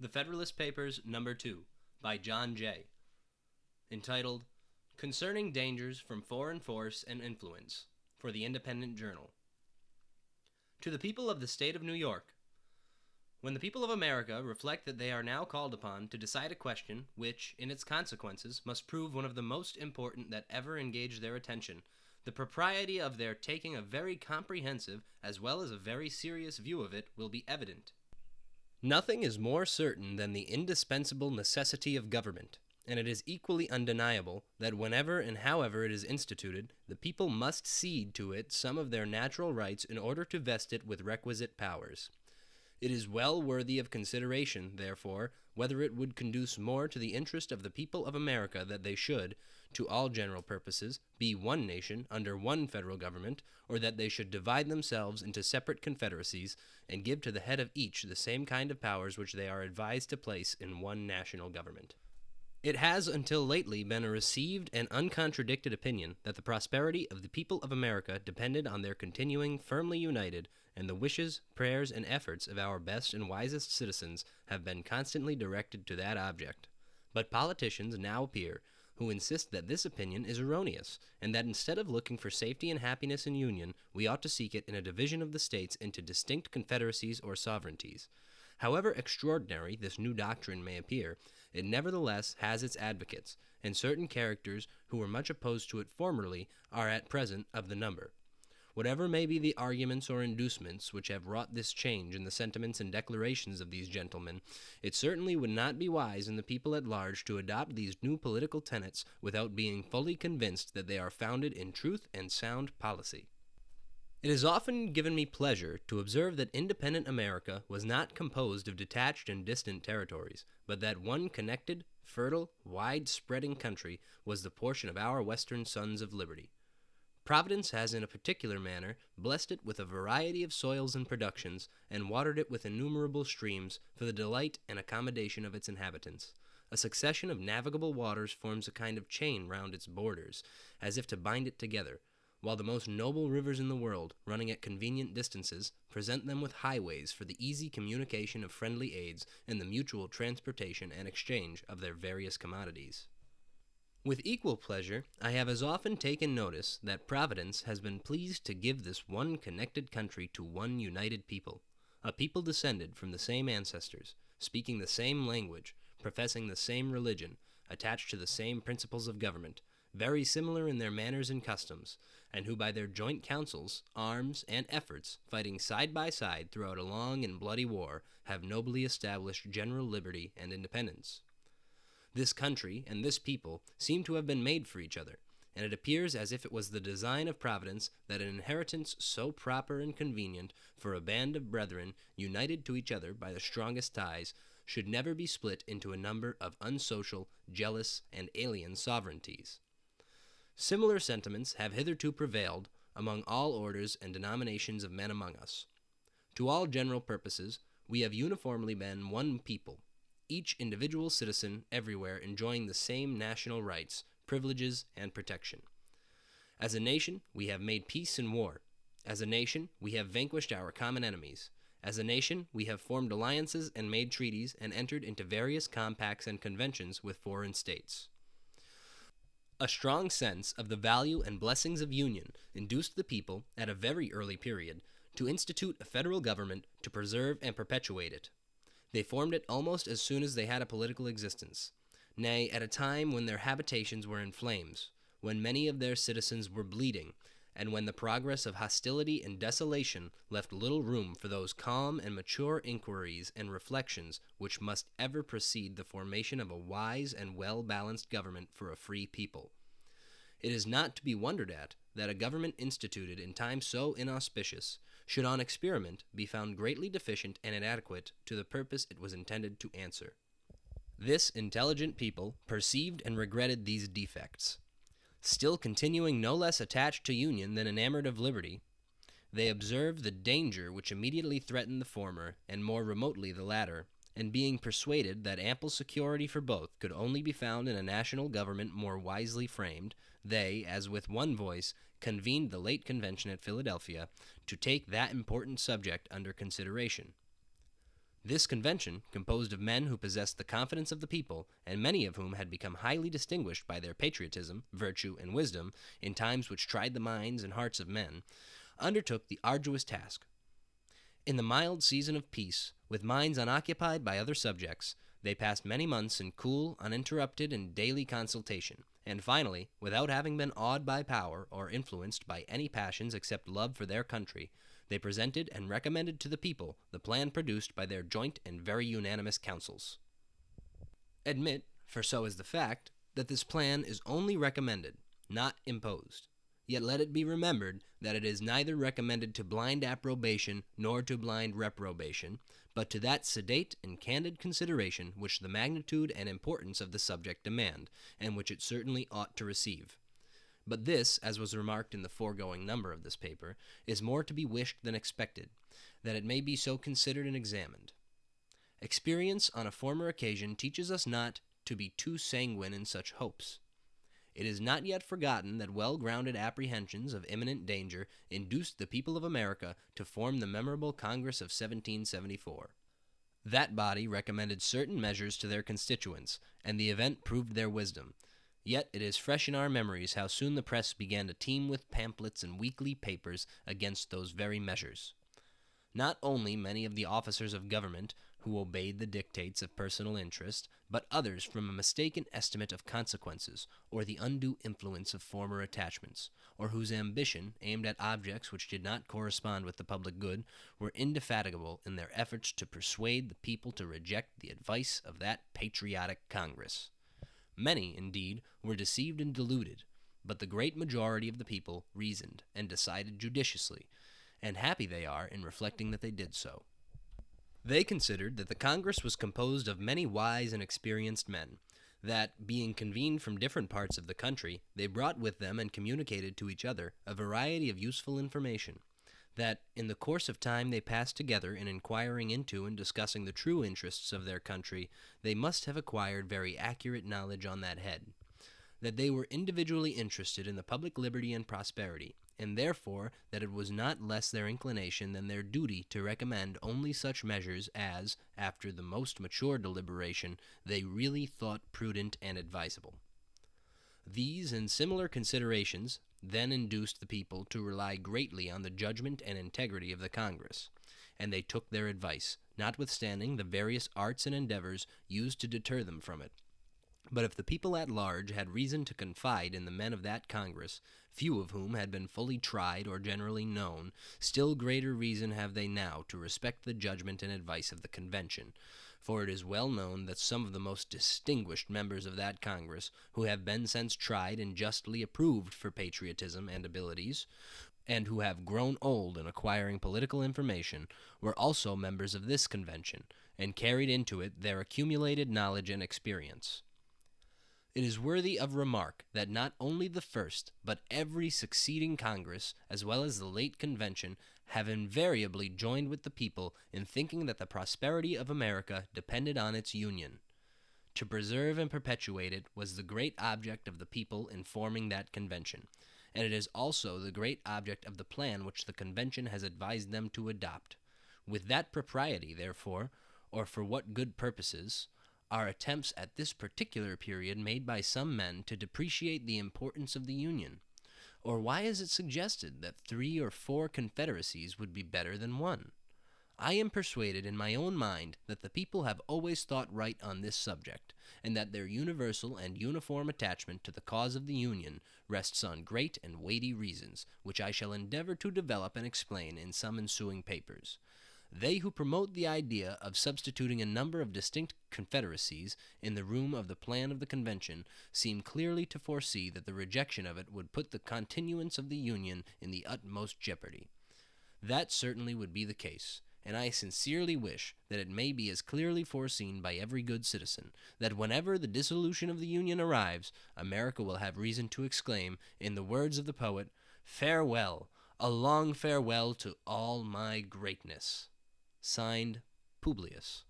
The Federalist Papers, No. 2, by John Jay, entitled Concerning Dangers from Foreign Force and Influence, for the Independent Journal. To the people of the State of New York, when the people of America reflect that they are now called upon to decide a question which, in its consequences, must prove one of the most important that ever engaged their attention, the propriety of their taking a very comprehensive as well as a very serious view of it will be evident. Nothing is more certain than the indispensable necessity of government, and it is equally undeniable that whenever and however it is instituted, the people must cede to it some of their natural rights in order to vest it with requisite powers. It is well worthy of consideration, therefore, whether it would conduce more to the interest of the people of America that they should, to all general purposes, be one nation under one federal government, or that they should divide themselves into separate confederacies, and give to the head of each the same kind of powers which they are advised to place in one national government. It has until lately been a received and uncontradicted opinion that the prosperity of the people of America depended on their continuing firmly united, and the wishes, prayers, and efforts of our best and wisest citizens have been constantly directed to that object. But politicians now appear who insist that this opinion is erroneous, and that instead of looking for safety and happiness in union, we ought to seek it in a division of the states into distinct confederacies or sovereignties. However extraordinary this new doctrine may appear, it nevertheless has its advocates, and certain characters who were much opposed to it formerly are at present of the number. Whatever may be the arguments or inducements which have wrought this change in the sentiments and declarations of these gentlemen, it certainly would not be wise in the people at large to adopt these new political tenets without being fully convinced that they are founded in truth and sound policy. It has often given me pleasure to observe that independent America was not composed of detached and distant territories, but that one connected, fertile, wide-spreading country was the portion of our Western sons of liberty. Providence has in a particular manner blessed it with a variety of soils and productions, and watered it with innumerable streams for the delight and accommodation of its inhabitants. A succession of navigable waters forms a kind of chain round its borders, as if to bind it together, while the most noble rivers in the world, running at convenient distances, present them with highways for the easy communication of friendly aids and the mutual transportation and exchange of their various commodities. With equal pleasure, I have as often taken notice that Providence has been pleased to give this one connected country to one united people, a people descended from the same ancestors, speaking the same language, professing the same religion, attached to the same principles of government, very similar in their manners and customs, and who by their joint counsels, arms, and efforts, fighting side by side throughout a long and bloody war, have nobly established general liberty and independence. This country and this people seem to have been made for each other, and it appears as if it was the design of Providence that an inheritance so proper and convenient for a band of brethren united to each other by the strongest ties should never be split into a number of unsocial, jealous, and alien sovereignties. Similar sentiments have hitherto prevailed among all orders and denominations of men among us. To all general purposes, we have uniformly been one people, each individual citizen everywhere enjoying the same national rights, privileges, and protection. As a nation, we have made peace and war. As a nation, we have vanquished our common enemies. As a nation, we have formed alliances and made treaties and entered into various compacts and conventions with foreign states. A strong sense of the value and blessings of union induced the people, at a very early period, to institute a federal government to preserve and perpetuate it. They formed it almost as soon as they had a political existence, nay, at a time when their habitations were in flames, when many of their citizens were bleeding, and when the progress of hostility and desolation left little room for those calm and mature inquiries and reflections which must ever precede the formation of a wise and well-balanced government for a free people. It is not to be wondered at that a government instituted in times so inauspicious should on experiment be found greatly deficient and inadequate to the purpose it was intended to answer. This intelligent people perceived and regretted these defects. Still continuing no less attached to union than enamored of liberty, they observed the danger which immediately threatened the former and more remotely the latter, and being persuaded that ample security for both could only be found in a national government more wisely framed, they, as with one voice, convened the late convention at Philadelphia to take that important subject under consideration. This convention, composed of men who possessed the confidence of the people, and many of whom had become highly distinguished by their patriotism, virtue, and wisdom in times which tried the minds and hearts of men, undertook the arduous task. In the mild season of peace, with minds unoccupied by other subjects, they passed many months in cool, uninterrupted, and daily consultation, and finally, without having been awed by power or influenced by any passions except love for their country, they presented and recommended to the people the plan produced by their joint and very unanimous councils. Admit, for so is the fact, that this plan is only recommended, not imposed. Yet let it be remembered that it is neither recommended to blind approbation nor to blind reprobation, but to that sedate and candid consideration which the magnitude and importance of the subject demand, and which it certainly ought to receive. But this, as was remarked in the foregoing number of this paper, is more to be wished than expected, that it may be so considered and examined. Experience on a former occasion teaches us not to be too sanguine in such hopes. It is not yet forgotten that well-grounded apprehensions of imminent danger induced the people of America to form the memorable Congress of 1774. That body recommended certain measures to their constituents, and the event proved their wisdom. Yet it is fresh in our memories how soon the press began to teem with pamphlets and weekly papers against those very measures. Not only many of the officers of government who obeyed the dictates of personal interest, but others from a mistaken estimate of consequences, or the undue influence of former attachments, or whose ambition, aimed at objects which did not correspond with the public good, were indefatigable in their efforts to persuade the people to reject the advice of that patriotic Congress. Many, indeed, were deceived and deluded, but the great majority of the people reasoned and decided judiciously, and happy they are in reflecting that they did so. They considered that the Congress was composed of many wise and experienced men, that, being convened from different parts of the country, they brought with them and communicated to each other a variety of useful information, that, in the course of time they passed together in inquiring into and discussing the true interests of their country, they must have acquired very accurate knowledge on that head, that they were individually interested in the public liberty and prosperity, and therefore that it was not less their inclination than their duty to recommend only such measures as, after the most mature deliberation, they really thought prudent and advisable. These and similar considerations then induced the people to rely greatly on the judgment and integrity of the Congress, and they took their advice, notwithstanding the various arts and endeavors used to deter them from it. But if the people at large had reason to confide in the men of that Congress, few of whom had been fully tried or generally known, still greater reason have they now to respect the judgment and advice of the Convention, for it is well known that some of the most distinguished members of that Congress, who have been since tried and justly approved for patriotism and abilities, and who have grown old in acquiring political information, were also members of this Convention, and carried into it their accumulated knowledge and experience. It is worthy of remark that not only the first, but every succeeding Congress, as well as the late Convention, have invariably joined with the people in thinking that the prosperity of America depended on its union. To preserve and perpetuate it was the great object of the people in forming that Convention, and it is also the great object of the plan which the Convention has advised them to adopt. With that propriety, therefore, or for what good purposes, are attempts at this particular period made by some men to depreciate the importance of the Union? Or why is it suggested that 3 or 4 confederacies would be better than one? I am persuaded in my own mind that the people have always thought right on this subject, and that their universal and uniform attachment to the cause of the Union rests on great and weighty reasons, which I shall endeavor to develop and explain in some ensuing papers. They who promote the idea of substituting a number of distinct confederacies in the room of the plan of the Convention seem clearly to foresee that the rejection of it would put the continuance of the Union in the utmost jeopardy. That certainly would be the case, and I sincerely wish that it may be as clearly foreseen by every good citizen, that whenever the dissolution of the Union arrives, America will have reason to exclaim, in the words of the poet, "Farewell, a long farewell to all my greatness." Signed, Publius.